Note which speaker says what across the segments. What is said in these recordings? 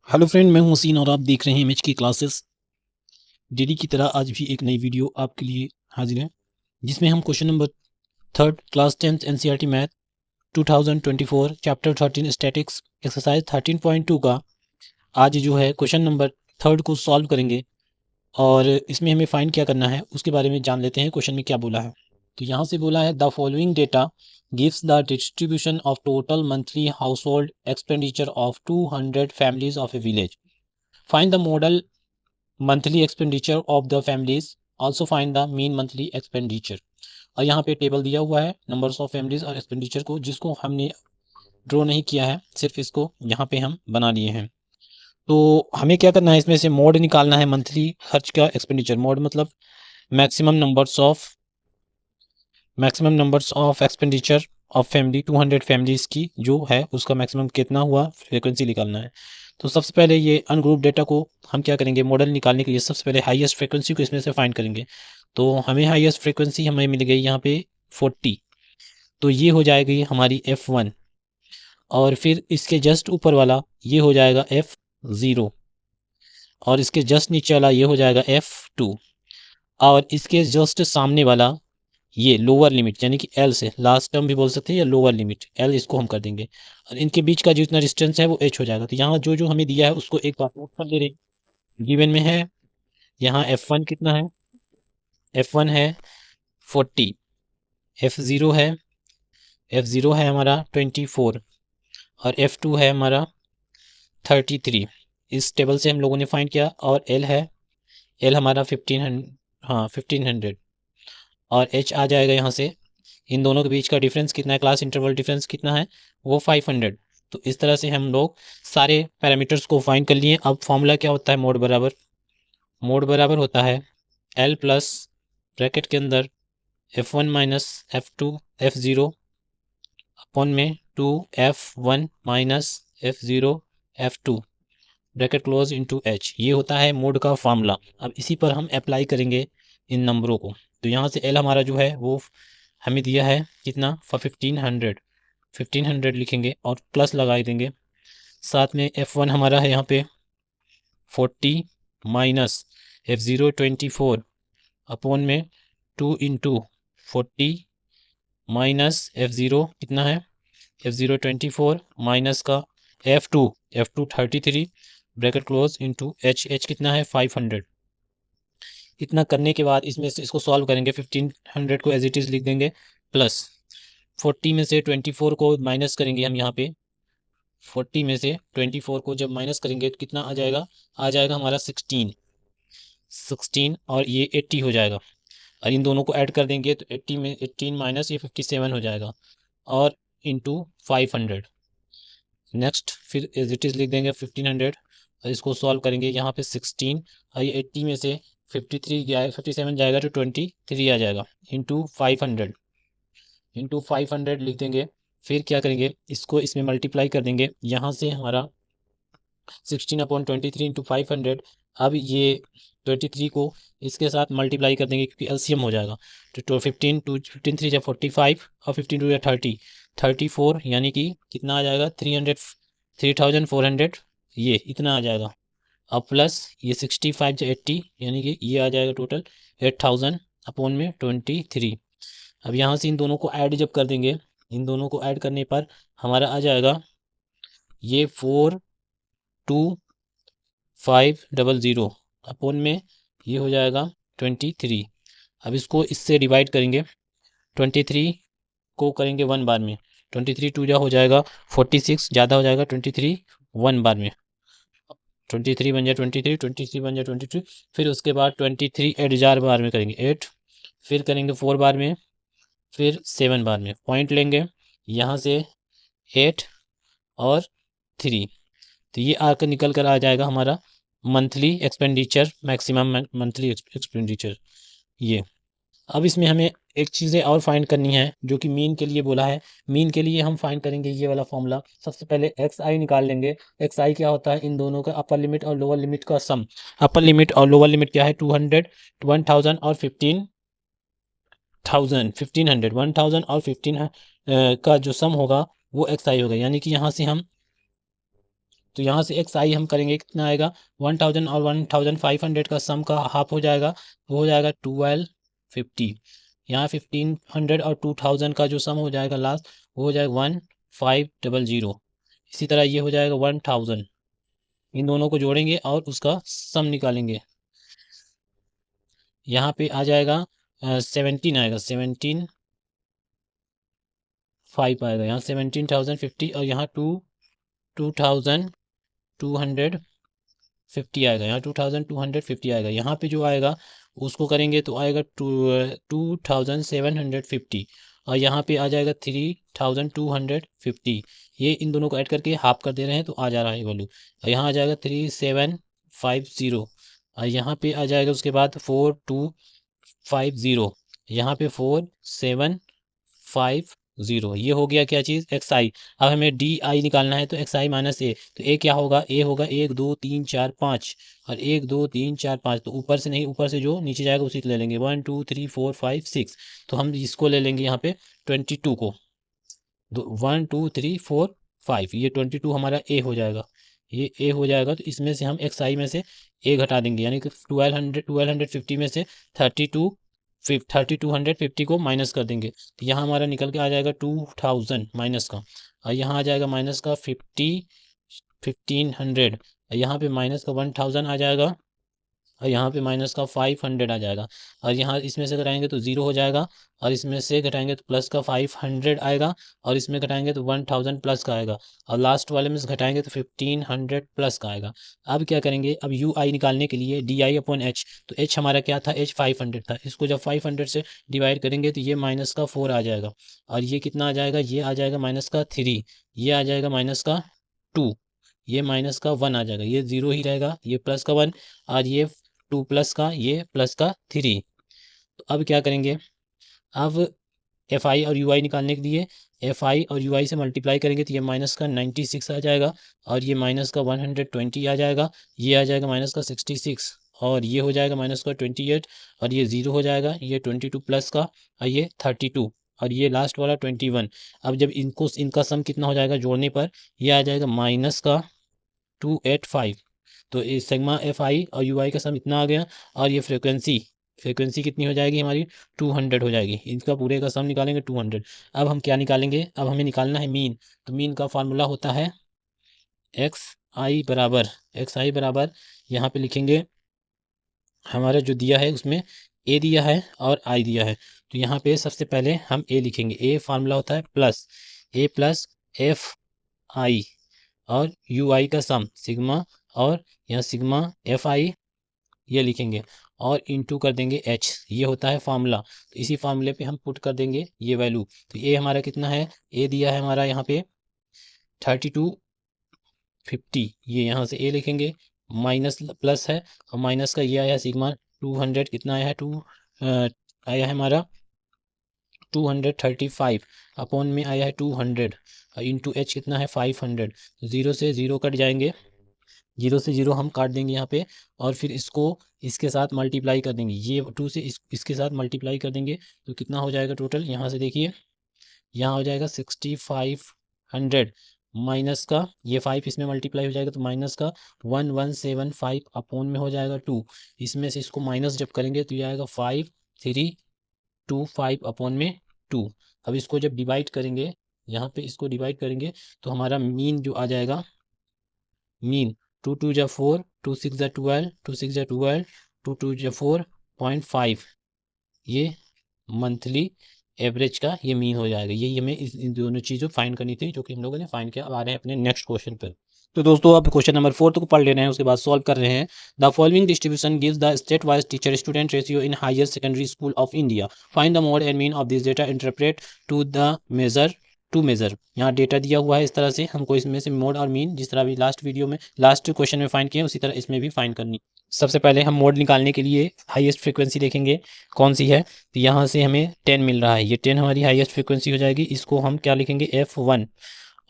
Speaker 1: Hello friend, मैं हूं हसीन और आप देख रहे हैं एमएच की क्लासेस। डेली की तरह आज भी एक नई वीडियो आपके लिए हाजिर है, जिसमें हम question number third class 10th NCERT math 2024 chapter 13 statics exercise 13.2 का आज जो है क्वेश्चन नंबर थर्ड को सॉल्व करेंगे। और इसमें हमें फाइंड क्या करना है उसके बारे में जान लेते हैं। क्वेश्चन में क्या बोला है, तो यहाँ से बोला है the following data gives the distribution of total monthly house hold expenditure of 200 families of A village. Find the model monthly expenditure of the families, also find the mean monthly expenditure. और यहाँ पे table दिया हुआ है numbers of families और expenditure को, जिसको हमने ड्रॉ नहीं किया है, सिर्फ इसको यहाँ पे हम बना लिए हैं। तो हमें क्या करना है, इसमें से मोड निकालना है मंथली खर्च का। एक्सपेंडिचर मोड मतलब maximum numbers of expenditure of family 200 families की जो है उसका मैक्सिमम कितना हुआ, फ्रीक्वेंसी निकालना है। तो सबसे पहले ये अनग्रुप डेटा को हम क्या करेंगे, मॉडल निकालने के लिए सबसे पहले हाईएस्ट फ्रीक्वेंसी को इसमें से फाइंड करेंगे। तो हमें हाईएस्ट फ्रीक्वेंसी हमें मिल गई यहाँ पे 40, तो ये हो जाएगी हमारी F1। और फिर इसके जस्ट ऊपर वाला ये हो जाएगा F0, और इसके जस्ट नीचे वाला ये हो जाएगा F2, और इसके जस्ट सामने वाला ये लोअर लिमिट यानी कि एल से लास्ट टर्म भी बोल सकते हैं या लोअर लिमिट एल, इसको हम कर देंगे। और इनके बीच का जितना डिस्टेंस है वो एच हो जाएगा। तो यहाँ जो जो हमें दिया है उसको एक बार नोट कर ले रहे हैं। गिवन में है यहाँ F1 कितना है, F1 है 40, F0 है हमारा 24, और F2 है हमारा 33। इस टेबल से हम लोगों ने फाइंड किया। और एल हमारा 1500, हाँ 1500, और एच आ जाएगा यहाँ से। इन दोनों के बीच का डिफरेंस कितना है, क्लास इंटरवल डिफरेंस कितना है, वो 500। तो इस तरह से हम लोग सारे पैरामीटर्स को फाइंड कर लिए। अब फॉर्मूला क्या होता है, मोड बराबर होता है L प्लस ब्रैकेट के अंदर F1 minus F2 F0 upon में 2F1 minus F0 F2 bracket close into H। ये होता है मोड का फार्मूला। अब इसी पर हम अप्लाई करेंगे इन नंबरों को। तो यहाँ से L हमारा जो है वो हमें दिया है कितना, 1500 लिखेंगे और प्लस लगा देंगे। साथ में F1 हमारा है यहाँ पे 40 माइनस F0 24 अपॉन में 2 इंटू 40 माइनस F0 कितना है, F0 24 माइनस का F2 33 bracket close into H कितना है 500। इतना करने के बाद इसमें से इसको सॉल्व करेंगे। 1500 को एज इट इज़ लिख देंगे, प्लस 40 में से 24 को माइनस करेंगे हम यहाँ पे। 40 में से 24 को जब माइनस करेंगे तो कितना आ जाएगा हमारा 16, और ये 80 हो जाएगा। और इन दोनों को ऐड कर देंगे तो 80 में 18 माइनस ये 57 हो जाएगा, और इंटू 500। नेक्स्ट फिर एज इट इज़ लिख देंगे 1500, और इसको सॉल्व करेंगे। यहाँ पे 16 और ये 80 में से 57 जाएगा तो 23 आ जाएगा, इंटू 500 लिख देंगे। फिर क्या करेंगे, इसको इसमें मल्टीप्लाई कर देंगे। यहाँ से हमारा 16/23 इंटू 500। अब ये 23 को इसके साथ मल्टीप्लाई कर देंगे क्योंकि एलसीएम हो जाएगा। तो 15 3 45, और 15 2 34, यानी कि कितना आ जाएगा 3400, ये इतना आ जाएगा। अब प्लस ये 65 से 80, यानी कि ये आ जाएगा टोटल 8000 अपॉन में 23। अब यहाँ से इन दोनों को ऐड जब कर देंगे, इन दोनों को ऐड करने पर हमारा आ जाएगा ये 42500 अपॉन में ये हो जाएगा 23। अब इसको इससे डिवाइड करेंगे, 23 को करेंगे 1 बार में, 23 2 जा हो जाएगा 46, ज़्यादा हो जाएगा 23 1 बार में, 23 बन जाए 23 बन जाए 23। फिर उसके बाद 23 8 जार बार में करेंगे 8, फिर करेंगे 4 बार में, फिर 7 बार में। पॉइंट लेंगे यहाँ से 8 और 3, तो ये आकर निकल कर आ जाएगा हमारा monthly expenditure, maximum monthly expenditure ये। अब इसमें हमें एक चीज़ें और फाइंड करनी है जो कि मीन के लिए बोला है। मीन के लिए हम फाइंड करेंगे ये वाला फॉर्मूला। सबसे पहले एक्स आई निकाल लेंगे। एक्स आई क्या होता है, इन दोनों का अपर लिमिट और लोअर लिमिट का सम। अपर लिमिट और लोअर लिमिट क्या है, 200 1000 और 1500 1000 और 15 का जो सम होगा वो एक्स आई होगा। यानी कि यहाँ से हम तो यहाँ से एक्स आई हम करेंगे कितना आएगा 1000 और 1500 का सम का हाफ हो जाएगा, वो हो जाएगा 1250। यहाँ 1500 और 2000 का जो सम हो जाएगा लास्ट वो हो जाएगा 1500। इसी तरह ये हो जाएगा 1000। इन दोनों को जोड़ेंगे और उसका सम निकालेंगे। यहाँ पे आ जाएगा 17 आएगा, 17,500 आएगा। यहाँ 17,050 और यहाँ 2,250 आएगा। यहाँ 2,250 आएगा। यहाँ पे जो आएगा उसको करेंगे तो आएगा 2,750 और यहाँ पे आ जाएगा 3,250। ये इन दोनों को ऐड करके हाफ कर दे रहे हैं तो आ जा रहा है वैल्यू। और यहाँ आ जाएगा 3,750 और यहाँ पे आ जाएगा उसके बाद 4,250। यहाँ पे 4,750। ये हो गया क्या चीज़ एक्स आई। अब हमें डी आई निकालना है तो एक्स आई माइनस ए, तो ए क्या होगा, ए होगा 1 2 3 4 5 और 1 2 3 4 5। तो ऊपर से नहीं, ऊपर से जो नीचे जाएगा उसी को ले लेंगे 1 2 3 4 5 6। तो हम इसको ले लेंगे यहाँ पे 22 को, 1 2 3 4 5। ये 22 हमारा ए हो जाएगा, ये ए हो जाएगा। तो इसमें से हम एक्स आई में से ए घटा देंगे, यानी कि 1250 में से 3250 को माइनस कर देंगे। तो यहाँ हमारा निकल के आ जाएगा 2000 माइनस का, और यहाँ आ जाएगा माइनस का 1500। यहाँ पे माइनस का 1000 आ जाएगा और यहाँ पे माइनस का 500 आ जाएगा। और यहाँ इसमें से घटाएंगे तो 0 हो जाएगा और इसमें से घटाएंगे तो प्लस का 500 आएगा और इसमें घटाएंगे तो 1000 प्लस का आएगा और लास्ट वाले में से घटाएंगे तो 1500 प्लस का आएगा। अब क्या करेंगे, अब यू आई निकालने के लिए डी आई अपॉन एच, तो एच हमारा क्या था, एच 500 था। इसको जब 500 से डिवाइड करेंगे तो ये माइनस का 4 आ जाएगा और ये कितना आ जाएगा, ये आ जाएगा माइनस का 3, ये आ जाएगा माइनस का 2, ये माइनस का 1 आ जाएगा, ये 0 ही रहेगा, ये प्लस का 1 और ये 2 प्लस का, ये प्लस का 3। तो अब क्या करेंगे, अब एफ आई और यू आई निकालने के लिए एफ आई और यू आई से मल्टीप्लाई करेंगे तो ये माइनस का 96 आ जाएगा और ये माइनस का 120 आ जाएगा, ये आ जाएगा माइनस का 66 और ये हो जाएगा माइनस का 28 और ये 0 हो जाएगा, ये 22 प्लस का और ये 32 और ये लास्ट वाला 21। अब जब इनको इनका सम कितना हो जाएगा जोड़ने पर, ये आ जाएगा माइनस का 285। तो इस सिग्मा एफ आई और यू आई का सम इतना आ गया और ये फ्रीक्वेंसी कितनी हो जाएगी हमारी 200 हो जाएगी। इनका पूरे का सम निकालेंगे 200। अब हम क्या निकालेंगे, अब हमें निकालना है मीन। तो मीन का फार्मूला होता है एक्स आई बराबर यहाँ पे लिखेंगे हमारा जो दिया है उसमें ए दिया है और आई दिया है। तो यहाँ पे सबसे पहले हम ए लिखेंगे। ए फार्मूला होता है प्लस एफ आई और यू आई का सम सिग्मा और यहाँ सिग्मा एफ आई ये लिखेंगे और इनटू कर देंगे एच, ये होता है फार्मूला। तो इसी फार्मूले पे हम पुट कर देंगे ये वैल्यू। तो ये हमारा कितना है, ए दिया है हमारा यहाँ पे 3250, ये यहाँ से ए लिखेंगे, माइनस प्लस है और माइनस का ये आया सिग्मा 200 कितना आया है आया है हमारा 235 अपॉन में आया है 200 इंटू एच कितना है 500। 0 से 0 कट जाएंगे, 0 से 0 हम काट देंगे यहाँ पे और फिर इसको इसके साथ मल्टीप्लाई कर देंगे, ये 2 से इसके साथ मल्टीप्लाई कर देंगे तो कितना हो जाएगा टोटल, यहाँ से देखिए यहाँ हो जाएगा 6500 माइनस का ये 5 इसमें मल्टीप्लाई हो जाएगा तो माइनस का 1175 अपॉन में हो जाएगा 2। इसमें से इसको माइनस जब करेंगे तो ये आएगा 5325 अपॉन में 2। अब इसको जब डिवाइड करेंगे, यहाँ पे इसको डिवाइड करेंगे तो हमारा मीन जो आ जाएगा, मीन 2 2 जा 4 2 6 जा 12 2 6 जा 12 2 2 जा 4.5, ये मंथली एवरेज का ये मीन हो जाएगा। यही हमें इन दोनों चीज़ों फाइंड करनी थी जो कि हम लोगों ने फाइंड किया। अब आ रहे हैं अपने नेक्स्ट क्वेश्चन पर। तो दोस्तों अब क्वेश्चन नंबर 4 को पढ़ ले रहे हैं, उसके बाद सॉल्व कर रहे हैं। The following distribution gives the state wise teacher student ratio in higher secondary school of India. Find the mode and mean of this data, interpret two measure. यहाँ डेटा दिया हुआ है, इस तरह से हमको इसमें से मोड और मीन जिस तरह भी लास्ट क्वेश्चन में फाइंड किए उसी तरह इसमें भी फाइंड करनी। सबसे पहले हम मोड निकालने के लिए हाईएस्ट फ्रीक्वेंसी देखेंगे कौन सी है। तो यहाँ से हमें 10 मिल रहा है, ये 10 हमारी हाईएस्ट फ्रीक्वेंसी हो जाएगी। इसको हम क्या लिखेंगे F1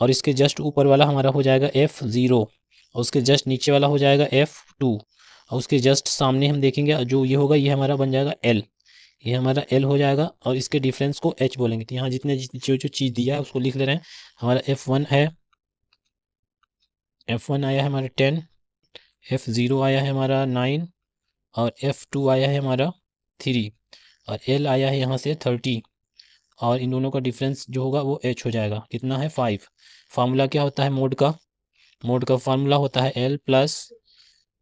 Speaker 1: और इसके जस्ट ऊपर वाला हमारा हो जाएगा F0 और उसके जस्ट नीचे वाला हो जाएगा F2 और उसके जस्ट सामने हम देखेंगे जो ये होगा ये हमारा बन जाएगा L, ये हमारा L हो जाएगा और इसके डिफरेंस को H बोलेंगे। तो यहाँ जितने जो चीज़ दिया है उसको लिख ले रहे हैं। हमारा F1 है F1 आया है हमारा 10, F0 आया है हमारा 9 और F2 आया है हमारा 3 और L आया है यहाँ से 30 और इन दोनों का डिफरेंस जो होगा वो H हो जाएगा, कितना है 5। फार्मूला क्या होता है मोड का फार्मूला होता है L प्लस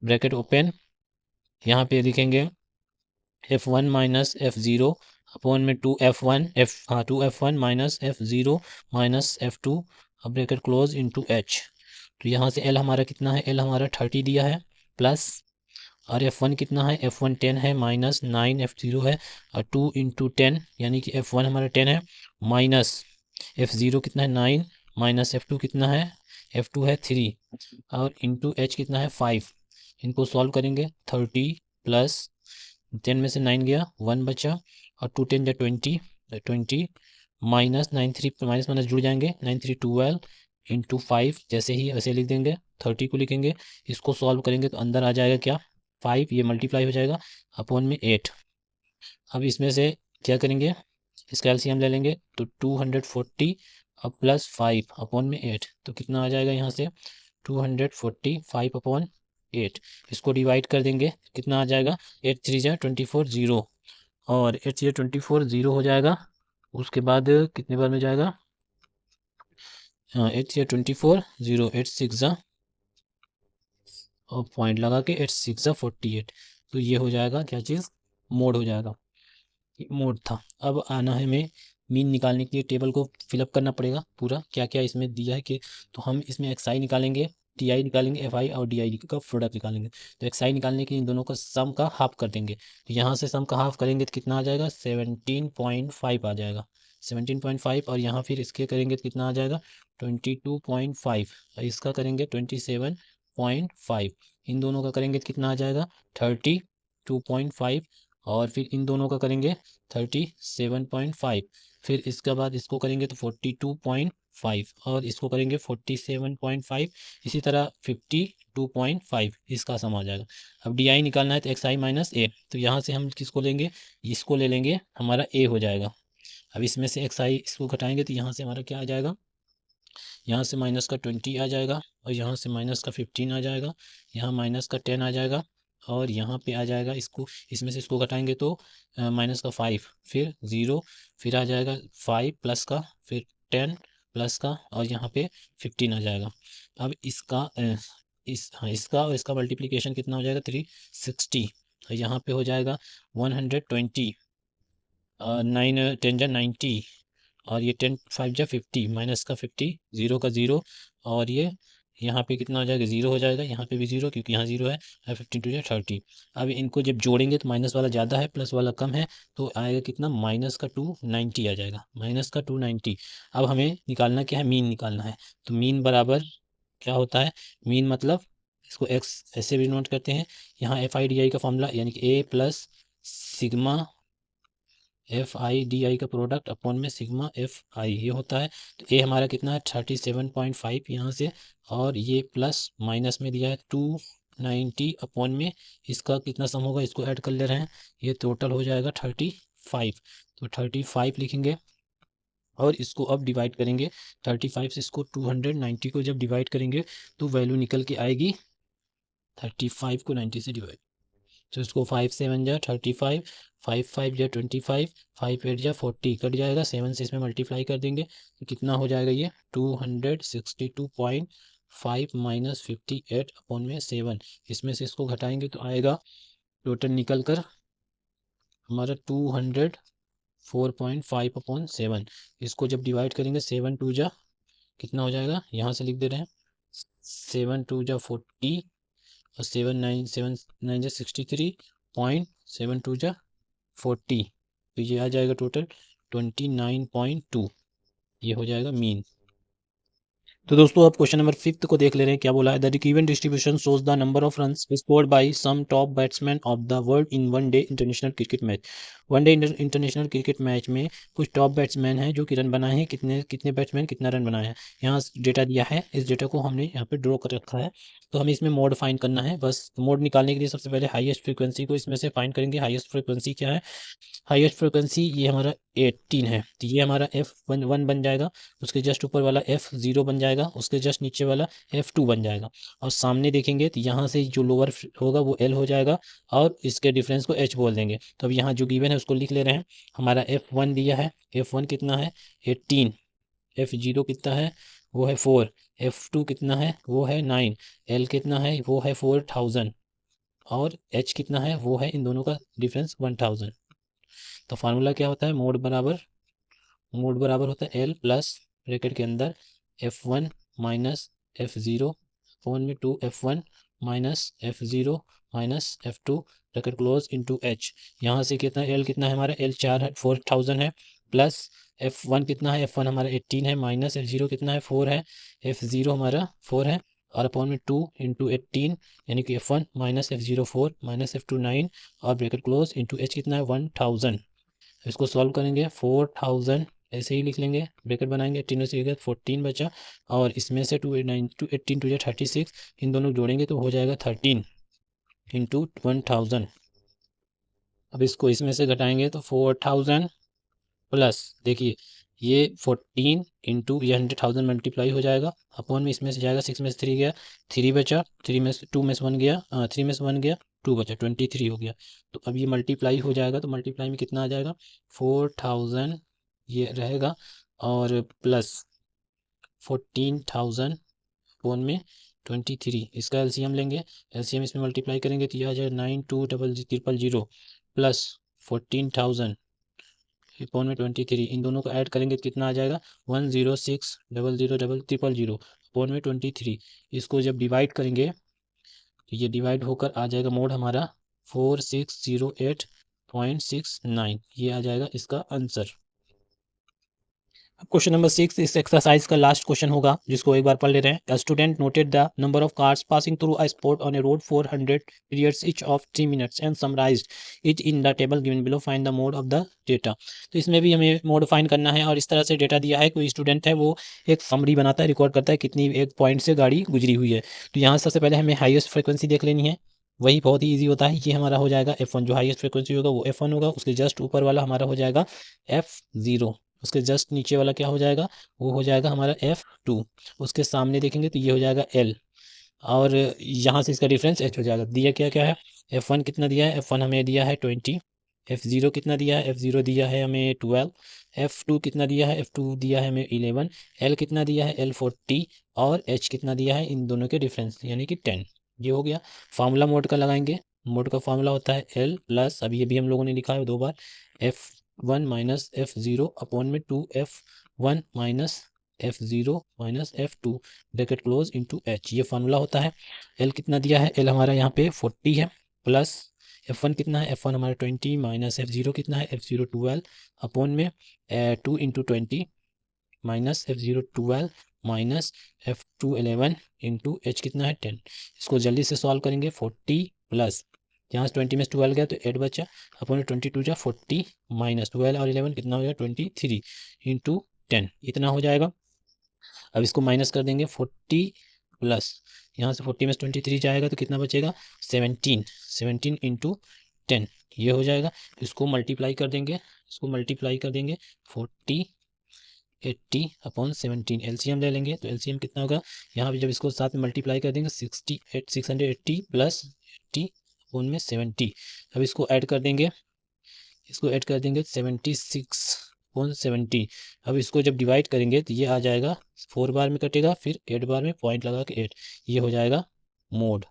Speaker 1: ब्रैकेट ओपन, यहाँ पे लिखेंगे F1 माइनस F0 अपॉन में 2F1 minus F0 minus F2 अब ब्रैकेट क्लोज इनटू H। तो यहाँ से L हमारा कितना है, L हमारा 30 दिया है प्लस और F1 कितना है, F1 10 है माइनस 9 F0 है और 2 इंटू 10 यानी कि F1 हमारा 10 है माइनस F0 कितना है 9 माइनस F2 कितना है, F2 है 3 और इंटू H कितना है 5। इनको सॉल्व करेंगे 30 प्लस 10 में से 9 गया 1 बचा और 2 10 या 20 माइनस 9 3 माइनस माइनस जुड़ जाएंगे 9 3 12 इंटू 5 जैसे ही वैसे लिख देंगे 30 को लिखेंगे। इसको सॉल्व करेंगे तो अंदर आ जाएगा क्या 5, ये मल्टीप्लाई हो जाएगा अपॉन में 8। अब इसमें से क्या करेंगे, इसका एलसीएम ले लेंगे तो 240 अब प्लस 5 अपॉन में 8 तो कितना आ जाएगा यहाँ से 245 अपॉन 8। इसको डिवाइड कर देंगे कितना आ जाएगा 8 3 जा 24 0 और 8 3 24 0 हो जाएगा। उसके बाद कितने बार में जाएगा 8 3 24 0 8 6 जा और पॉइंट लगा के 8 6 जा 48 तो ये हो जाएगा क्या चीज़ मोड हो जाएगा, मोड था। अब आना है हमें मीन निकालने के लिए टेबल को फिलअप करना पड़ेगा पूरा क्या क्या इसमें दिया है कि तो हम इसमें एक्स आई निकालेंगे टी आई निकालेंगे एफ आई और डी आई का प्रोडक्ट निकालेंगे। तो एक्स आई निकालने के इन दोनों का सम का हाफ कर देंगे तो यहाँ से सम का हाफ करेंगे तो कितना आ जाएगा 17.5 आ जाएगा 17.5 और यहाँ फिर इसके करेंगे तो कितना आ जाएगा 22.5 और इसका करेंगे 27.5 इन दोनों का करेंगे तो कितना आ जाएगा 32.5 और फिर इन दोनों का करेंगे 37.5 फिर इसके बाद इसको करेंगे तो 42.5 और इसको करेंगे 47.5 इसी तरह 52.5 इसका सम आ जाएगा। अब डी आई निकालना है तो एक्स आई माइनस ए तो यहाँ से हम किसको लेंगे, इसको ले लेंगे हमारा ए हो जाएगा। अब इसमें से एक्स आई इसको घटाएंगे तो यहाँ से हमारा क्या आ जाएगा, यहाँ से माइनस का 20 आ जाएगा और यहाँ से माइनस का 15 आ जाएगा, यहाँ माइनस का 10 आ जाएगा और यहाँ पे आ जाएगा इसको इसमें से इसको घटाएंगे तो माइनस का 5 फिर 0 फिर आ जाएगा 5 प्लस का फिर 10 प्लस का और यहाँ पे 15 आ जाएगा। अब इसका इसका और इसका मल्टीप्लिकेशन कितना हो जाएगा 360 और यहाँ पे हो जाएगा 120 9 10 जा 90 और ये 10 5 जा 50 माइनस का 50 0 का 0 और ये यहाँ पे कितना हो जाएगा 0 हो जाएगा, यहाँ पे भी 0 क्योंकि यहाँ 0 है और 15 2 जा 30। अब इनको जब जोड़ेंगे तो माइनस वाला ज़्यादा है प्लस वाला कम है तो आएगा कितना माइनस का 290 आ जाएगा, माइनस का 290। अब हमें निकालना क्या है, मीन निकालना है। तो मीन बराबर क्या होता है, मीन मतलब इसको एक्स ऐसे भी नोट करते हैं, यहाँ एफ आई डी आई का फॉर्मूला यानी कि A plus sigma F I D I का प्रोडक्ट अपॉन में सिग्मा एफ आई ये होता है। तो ए हमारा कितना है 37.5 यहाँ से और ये प्लस माइनस में दिया है 290 अपॉन में इसका कितना सम होगा इसको ऐड कर ले रहे हैं, ये टोटल हो जाएगा 35। तो 35 लिखेंगे और इसको अब डिवाइड करेंगे 35 से इसको 290 को जब डिवाइड करेंगे तो वैल्यू निकल के आएगी 35 को 90 से डिवाइड तो इसको 5 7 जा 35 5 5 जा 25 5 8 जा 40 कट जाएगा 7 से इसमें मल्टीप्लाई कर देंगे तो कितना हो जाएगा ये 262.5 माइनस 58 अपॉन में 7 इसमें से इसको घटाएंगे तो आएगा टोटल निकल कर हमारा 204.5 अपॉन 7। इसको जब डिवाइड करेंगे 7 2 जा कितना हो जाएगा, यहाँ से लिख दे रहे हैं 7 2 जा 40 और 7 9 जा 63.7 जा 40 तो ये आ जाएगा टोटल 29.2 ये हो जाएगा मीन। तो दोस्तों अब क्वेश्चन नंबर 5 को देख ले रहे हैं क्या बोला है। The given distribution shows the number of runs scored by some top batsman of the world in one day international cricket match. One day international cricket match में कुछ टॉप बैट्समैन हैं जो कि रन बनाए हैं, कितने कितने बैट्समैन कितना रन बनाए हैं, यहाँ डेटा दिया है। इस डेटा को हमने यहाँ पे ड्रॉ कर रखा है तो हमें इसमें मोड फाइंड करना है। बस मोड निकालने के लिए सबसे पहले हाईएस्ट फ्रीक्वेंसी को इसमें से फाइंड करेंगे। हाईएस्ट फ्रीक्वेंसी क्या है, हाईएस्ट फ्रीक्वेंसी ये हमारा 18 है तो ये हमारा F1 बन जाएगा, उसके जस्ट ऊपर वाला F0 बन जाएगा जाएगा, उसके जस्ट नीचे वाला F2 बन जाएगा। और सामने देखेंगे तो यहाँ से जो लोअर होगा वो L हो जाएगा और इसके डिफरेंस को H बोल देंगे। तो अब यहाँ जो गिवन है उसको लिख ले रहे हैं। हमारा F1 दिया है, F1 कितना है 18, F0 कितना है वो है 4, F2 कितना है वो है 9, L कितना है वो है 4000 और H कितना है वो है इन दोनों का डिफरेंस 1000। तो फार्मूला क्या होता है, मोड बराबर होता है L प्लस ब्रैकेट के अंदर F1 माइनस F0 फोन में 2F1 minus F0 minus F2 bracket close into H। यहाँ से कितना L कितना है हमारा, L 4000 है प्लस F1 कितना है, F1 हमारा 18 है माइनस F0 कितना है 4 है, F0 हमारा 4 है और अपॉन में 2 इंटू 18 यानी कि F1 minus F0 4 minus F2 9 और ब्रैकेट क्लोज इंटू H कितना है 1000। इसको सॉल्व करेंगे 4000 ऐसे ही लिख लेंगे, ब्रैकेट बनाएंगे 18 से 14 बचा और इसमें से 2 18 टू 36, इन दोनों जोड़ेंगे तो हो जाएगा 13 इंटू 1000। अब इसको इसमें से घटाएंगे तो 4000 प्लस देखिए ये 14 इंटू ये 100,000 मल्टीप्लाई हो जाएगा अपॉन में इसमें से जाएगा 6 में से 3 गया, 3 बचा, 3 में से 2 में से 1 गया, 3 में से 1 गया 2 बचा, 23 हो गया। तो अब ये मल्टीप्लाई हो जाएगा तो मल्टीप्लाई में कितना आ जाएगा 4000 ये रहेगा और प्लस 14,000 अपॉन में 23, इसका एलसीएम लेंगे, एलसीएम इसमें मल्टीप्लाई करेंगे तो यह आ जाएगा 920000 प्लस 14,000 अपॉन में 23, इन दोनों को ऐड करेंगे तो कितना आ जाएगा 106,000,000 अपॉन में 23। इसको जब डिवाइड करेंगे तो ये डिवाइड होकर आ जाएगा मोड हमारा 4608.69, ये आ जाएगा इसका आंसर। क्वेश्चन नंबर 6 इस एक्सरसाइज का लास्ट क्वेश्चन होगा जिसको एक बार पढ़ ले रहे हैं। A student noted the number of cars passing through a spot on a road 400 periods each of 3 minutes and summarized it in the table given below. Find the mode of the data। तो इसमें भी हमें mode find करना है और इस तरह से डेटा दिया है, कोई स्टूडेंट है वो एक समरी बनाता है, रिकॉर्ड करता है कितनी एक पॉइंट से गाड़ी गुजरी हुई है। तो यहाँ सबसे पहले हमें हाईएस्ट फ्रिक्वेंसी देख लेनी है, वही बहुत ही ईजी होता है। ये हमारा हो जाएगा F1, जो हाईएस्ट फ्रिक्वेंसी होगा वो F1 होगा, उसके जस्ट ऊपर वाला हमारा हो जाएगा F0, उसके जस्ट नीचे वाला क्या हो जाएगा वो हो जाएगा हमारा F2, उसके सामने देखेंगे तो ये हो जाएगा L और यहाँ से इसका डिफरेंस H हो जाएगा। दिया क्या क्या है, F1 कितना दिया है, F1 हमें दिया है 20, F0 कितना दिया है, F0 दिया है हमें 12, F2 कितना दिया है, F2 दिया है हमें 11, L कितना दिया है L 40 और H कितना दिया है, इन दोनों के डिफरेंस यानी कि 10। ये हो गया। फार्मूला मोड का लगाएंगे, मोड का फार्मूला होता है L प्लस, अभी अभी हम लोगों ने लिखा है 2 बार, F1 माइनस F0 अपॉन में 2F1 minus F0 minus F2 bracket close into H, ये फार्मूला होता है। L कितना दिया है, L हमारा यहाँ पे 40 है प्लस F1 कितना है, F1 हमारा 20 माइनस F0 कितना है, F0 12 अपॉन में 2 into 20 minus F0 12 minus F2 11 into H कितना है 10। इसको जल्दी से सॉल्व करेंगे 40 प्लस यहाँ से 20 में 12 गया तो 8 बचा अपॉन 22 जा 40 माइनस 12 और 11 कितना हो जाएगा 23 इंटू 10, इतना हो जाएगा। अब इसको माइनस कर देंगे 40 प्लस यहाँ से 40 में 23 जाएगा तो कितना बचेगा 17 इंटू 10, ये हो जाएगा। इसको मल्टीप्लाई कर देंगे, 40 80 अपॉन 17, एलसीएम ले लेंगे तो एलसीएम कितना होगा, यहाँ पे जब इसको साथ में मल्टीप्लाई कर देंगे 680 प्लस 80 अपॉन में 70। अब इसको ऐड कर देंगे, 76 अपॉन 70। अब इसको जब डिवाइड करेंगे तो ये आ जाएगा 4 बार में कटेगा, फिर 8 बार में पॉइंट लगा के 8, ये हो जाएगा मोड।